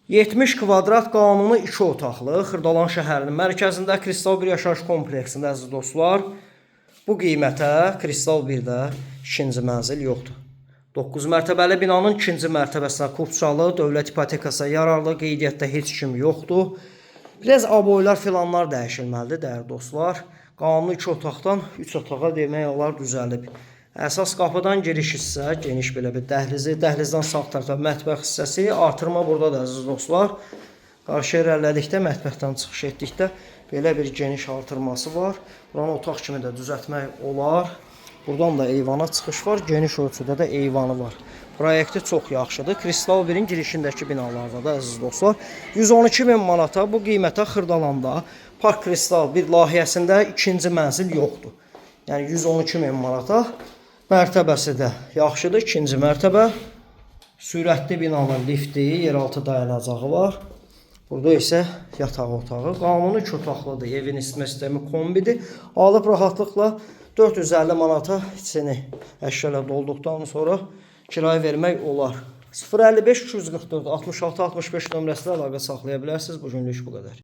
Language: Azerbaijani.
70 kvadrat qanuni 2 otaqlı Xırdalan şəhərinin mərkəzində Kristal bir yaşayış kompleksində əziz dostlar. Bu qiymətə Kristal 1-də ikinci mənzil yoxdur. 9 mərtəbəli binanın ikinci mərtəbəsinə kupçalı, dövlət ipotekasına yararlı, qeydiyyatda heç kim yoxdur. Biraz aboylar filanlar dəyişilməlidir dəyərli dostlar. Qanuni 2 otaqdan 3 otağa demək olar düzəlib. Əsas qapıdan giriş hissə geniş belə bir dəhlizi, dəhlizdən sağ tərəfə mətbəx hissəsi, artırma burada da əziz dostlar. Qarşı irəlilədikdə, mətbəxdən çıxış etdikdə belə bir geniş artırması var. Buranı otaq kimi də düzəltmək olar. Buradan da eyvana çıxış var, geniş ölçüdə də eyvanı var. Proyekti çox yaxşıdır. Kristal 1-in girişindəki binalarda da əziz dostlar 112.000 manata bu qiymətə Xırdalanda Park Kristal 1 layihəsində ikinci mənzil yoxdur. Yəni 112.000 manata mərtəbəsi də yaxşıdır. İkinci mərtəbə sürətli binanın lifti, yeraltı dayanacağı var. Burada isə yataq otağı. Qanuni 2 otaqlıdır. Evin isitmə sistemi kombidir. Alıb rahatlıqla 450 manata içini əşyalar dolduqdan sonra kirayə vermək olar. 055 244 66 65 nömrəsilə əlaqə saxlaya bilərsiniz. Bugünlük bu qədər.